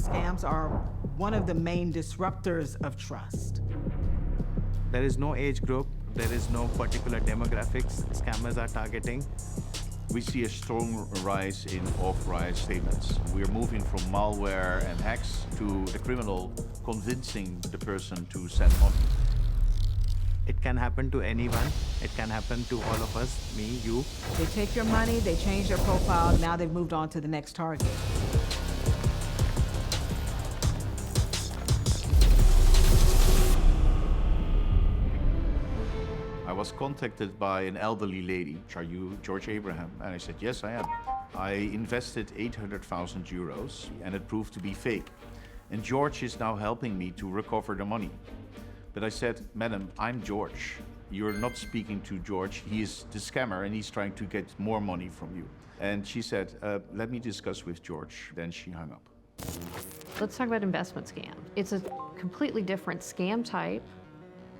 scams are one of the main disruptors of trust. There is no age group, there is no particular demographics scammers are targeting. We see a strong rise in authorized payments. We're moving from malware and hacks to the criminal convincing the person to send money. It can happen to anyone. It can happen to all of us, me, you. They take your money, they change their profile, now they've moved on to the next target. I was contacted by an elderly lady. Are you George Abraham? And I said, yes, I am. I invested 800,000 euros and it proved to be fake. And George is now helping me to recover the money. But I said, madam, I'm George. You're not speaking to George. He is the scammer and he's trying to get more money from you. And she said, let me discuss with George. Then she hung up. Let's talk about investment scam. It's a completely different scam type,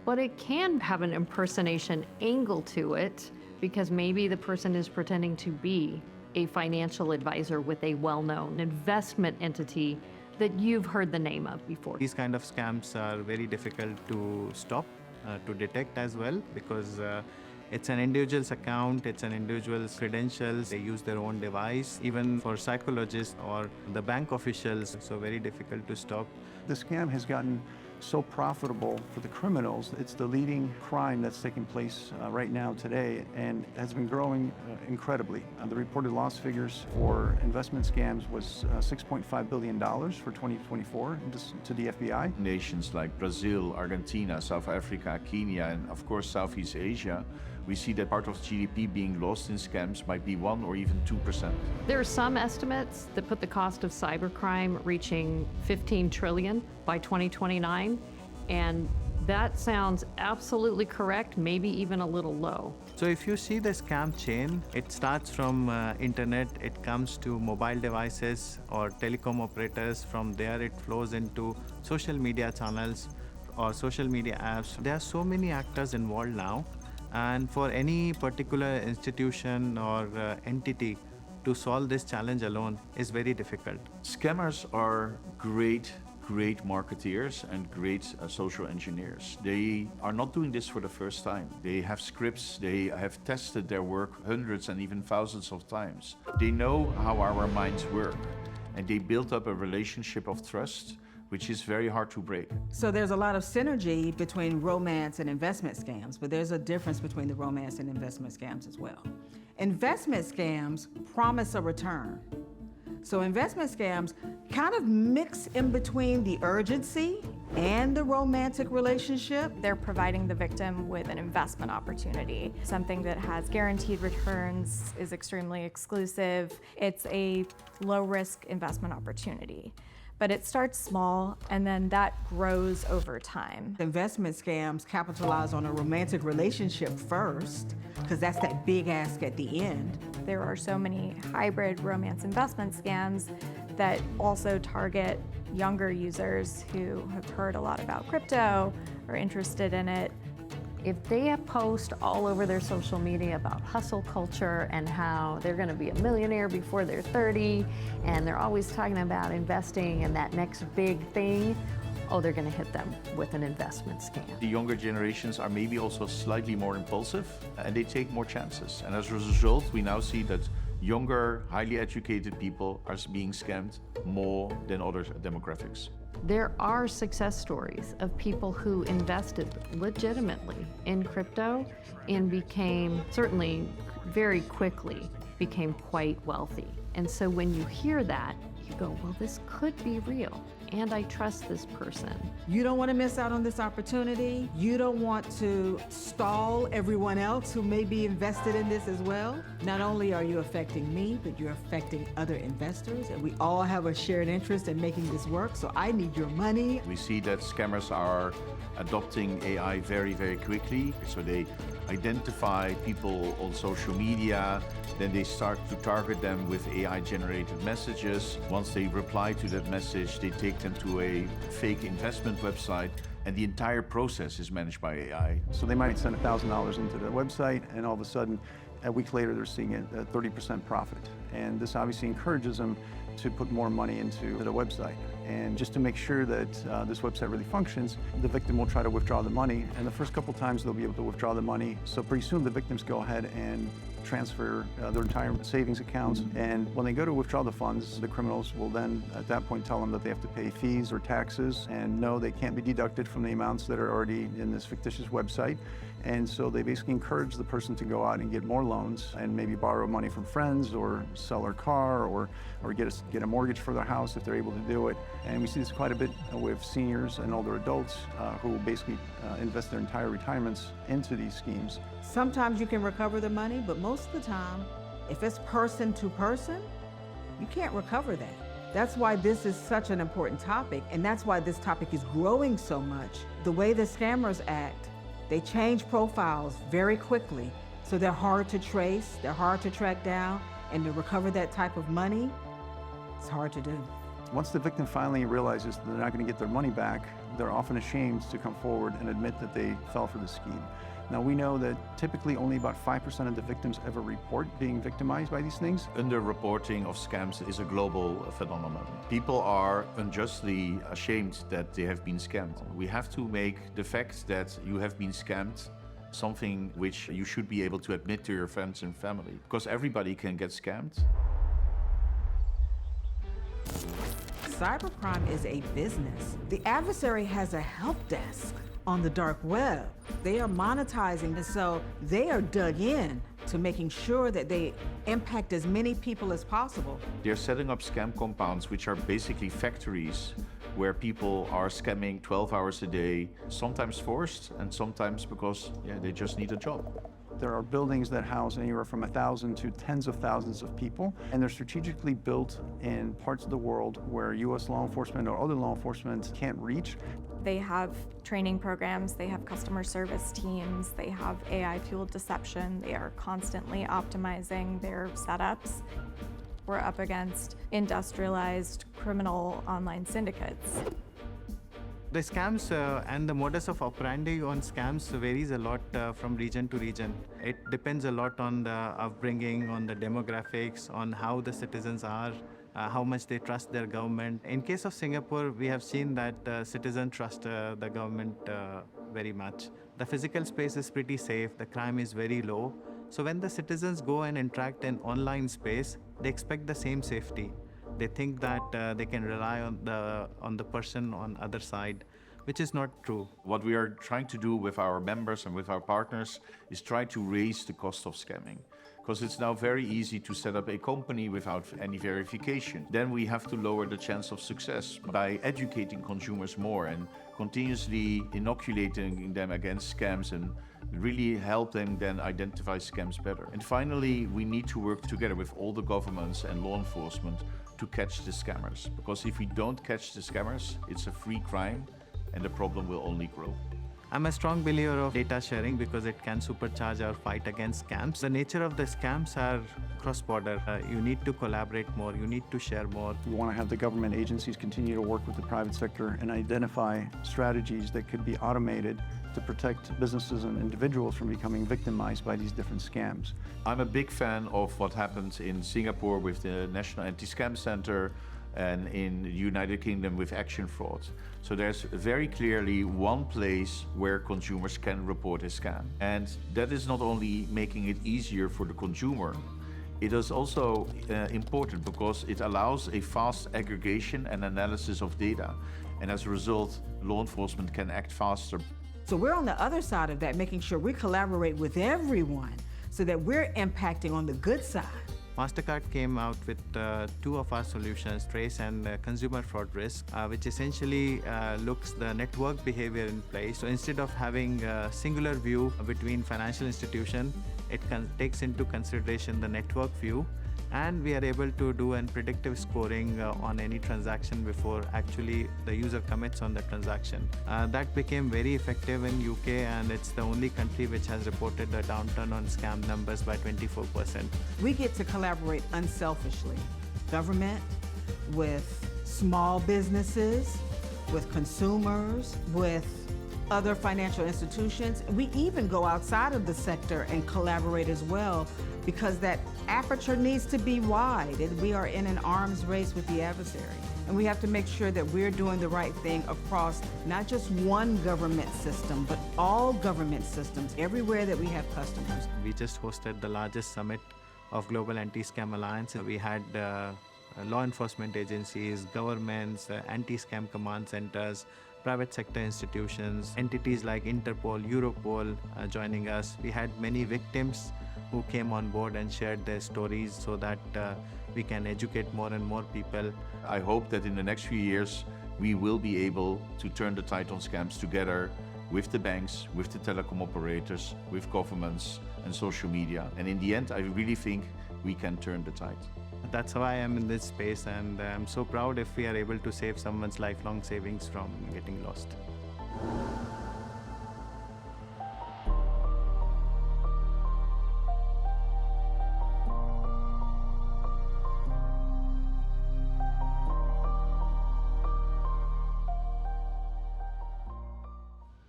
but it can have an impersonation angle to it because maybe the person is pretending to be a financial advisor with a well-known investment entity that you've heard the name of before. These kind of scams are very difficult to stop, to detect as well, because it's an individual's account, it's an individual's credentials, they use their own device, even for psychologists or the bank officials, so very difficult to stop. The scam has gotten so profitable for the criminals. It's the leading crime that's taking place right now today and has been growing incredibly. The reported loss figures for investment scams was $6.5 billion for 2024 to the FBI. Nations like Brazil, Argentina, South Africa, Kenya, and of course Southeast Asia, we see that part of GDP being lost in scams might be 1 or even 2%. There are some estimates that put the cost of cybercrime reaching $15 trillion by 2029, and that sounds absolutely correct, maybe even a little low. So if you see the scam chain, it starts from internet, it comes to mobile devices or telecom operators. From there it flows into social media channels or social media apps. There are so many actors involved now, and for any particular institution or entity to solve this challenge alone is very difficult. Scammers are great marketeers and great social engineers. They are not doing this for the first time. They have scripts, they have tested their work hundreds and even thousands of times. They know how our minds work, and they built up a relationship of trust which is very hard to break. So there's a lot of synergy between romance and investment scams, but there's a difference between the romance and investment scams as well. Investment scams promise a return. So investment scams kind of mix in between the urgency and the romantic relationship. They're providing the victim with an investment opportunity, something that has guaranteed returns, is extremely exclusive. It's a low-risk investment opportunity. But it starts small, and then that grows over time. Investment scams capitalize on a romantic relationship first, because that's that big ask at the end. There are so many hybrid romance investment scams that also target younger users who have heard a lot about crypto, are interested in it. If they post all over their social media about hustle culture and how they're going to be a millionaire before they're 30, and they're always talking about investing and that next big thing, oh, they're going to hit them with an investment scam. The younger generations are maybe also slightly more impulsive, and they take more chances. And as a result, we now see that younger, highly educated people are being scammed more than other demographics. There are success stories of people who invested legitimately in crypto and became, certainly very quickly, became quite wealthy. And so when you hear that, you go, well, this could be real, and I trust this person. You don't want to miss out on this opportunity. You don't want to stall everyone else who may be invested in this as well. Not only are you affecting me, but you're affecting other investors, and we all have a shared interest in making this work, so I need your money. We see that scammers are adopting AI very, very quickly. So they identify people on social media, then they start to target them with AI-generated messages. Once they reply to that message, they take them to a fake investment website, and the entire process is managed by AI. So they might send $1,000 into the website, and all of a sudden, A week later, they're seeing a 30% profit. And this obviously encourages them to put more money into the website. And just to make sure that this website really functions, the victim will try to withdraw the money. And the first couple times they'll be able to withdraw the money. So pretty soon the victims go ahead and transfer their entire savings accounts. And when they go to withdraw the funds, the criminals will then at that point tell them that they have to pay fees or taxes, and no, they can't be deducted from the amounts that are already in this fictitious website. And so they basically encourage the person to go out and get more loans and maybe borrow money from friends or sell their car or get a mortgage for their house if they're able to do it. And we see this quite a bit with seniors and older adults who basically invest their entire retirements into these schemes. Sometimes you can recover the money, but most of the time, if it's person to person, you can't recover that. That's why this is such an important topic, and that's why this topic is growing so much. The way the scammers act, they change profiles very quickly, so they're hard to trace, they're hard to track down, and to recover that type of money, it's hard to do. Once the victim finally realizes that they're not going to get their money back, they're often ashamed to come forward and admit that they fell for the scheme. Now, we know that typically only about 5% of the victims ever report being victimized by these things. Underreporting of scams is a global phenomenon. People are unjustly ashamed that they have been scammed. We have to make the fact that you have been scammed something which you should be able to admit to your friends and family, because everybody can get scammed. Cybercrime is a business. The adversary has a help desk on the dark web. They are monetizing, and so they are dug in to making sure that they impact as many people as possible. They're setting up scam compounds, which are basically factories where people are scamming 12 hours a day, sometimes forced and sometimes because they just need a job. There are buildings that house anywhere from 1,000 to tens of thousands of people, and they're strategically built in parts of the world where U.S. law enforcement or other law enforcement can't reach. They have training programs, they have customer service teams, they have AI-fueled deception, they are constantly optimizing their setups. We're up against industrialized criminal online syndicates. The scams and the modus of operandi on scams varies a lot from region to region. It depends a lot on the upbringing, on the demographics, on how the citizens are, how much they trust their government. In case of Singapore, we have seen that citizens trust the government very much. The physical space is pretty safe, the crime is very low. So when the citizens go and interact in online space, they expect the same safety. They think that they can rely on the person on other side, which is not true. What we are trying to do with our members and with our partners is try to raise the cost of scamming. Because it's now very easy to set up a company without any verification. Then we have to lower the chance of success by educating consumers more and continuously inoculating them against scams and really help them then identify scams better. And finally, we need to work together with all the governments and law enforcement to catch the scammers. Because if we don't catch the scammers, it's a free crime and the problem will only grow. I'm a strong believer of data sharing because it can supercharge our fight against scams. The nature of the scams are cross-border. You need to collaborate more, you need to share more. We want to have the government agencies continue to work with the private sector and identify strategies that could be automated to protect businesses and individuals from becoming victimized by these different scams. I'm a big fan of what happens in Singapore with the National Anti-Scam Center and in the United Kingdom with Action Fraud. So there's very clearly one place where consumers can report a scam. And that is not only making it easier for the consumer, it is also important because it allows a fast aggregation and analysis of data. And as a result, law enforcement can act faster. So we're on the other side of that, making sure we collaborate with everyone so that we're impacting on the good side. MasterCard came out with two of our solutions, Trace and Consumer Fraud Risk, which essentially looks the network behavior in place. So instead of having a singular view between financial institution, it takes into consideration the network view, and we are able to do a predictive scoring on any transaction before actually the user commits on the transaction. That became very effective in UK, and it's the only country which has reported a downturn on scam numbers by 24%. We get to collaborate unselfishly. Government, with small businesses, with consumers, with other financial institutions. We even go outside of the sector and collaborate as well because that aperture needs to be wide, and we are in an arms race with the adversary. And we have to make sure that we're doing the right thing across not just one government system, but all government systems, everywhere that we have customers. We just hosted the largest summit of Global Anti-Scam Alliance. We had law enforcement agencies, governments, anti-scam command centers, private sector institutions, entities like Interpol, Europol joining us. We had many victims who came on board and shared their stories so that we can educate more and more people. I hope that in the next few years, we will be able to turn the tide on scams together with the banks, with the telecom operators, with governments and social media. And in the end, I really think we can turn the tide. That's how I am in this space, and I'm so proud if we are able to save someone's lifelong savings from getting lost.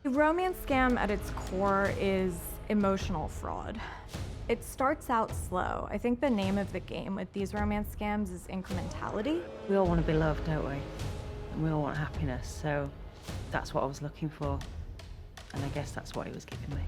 The romance scam at its core is emotional fraud. It starts out slow. I think the name of the game with these romance scams is incrementality. We all want to be loved, don't we? And we all want happiness, so that's what I was looking for. And I guess that's what he was giving me.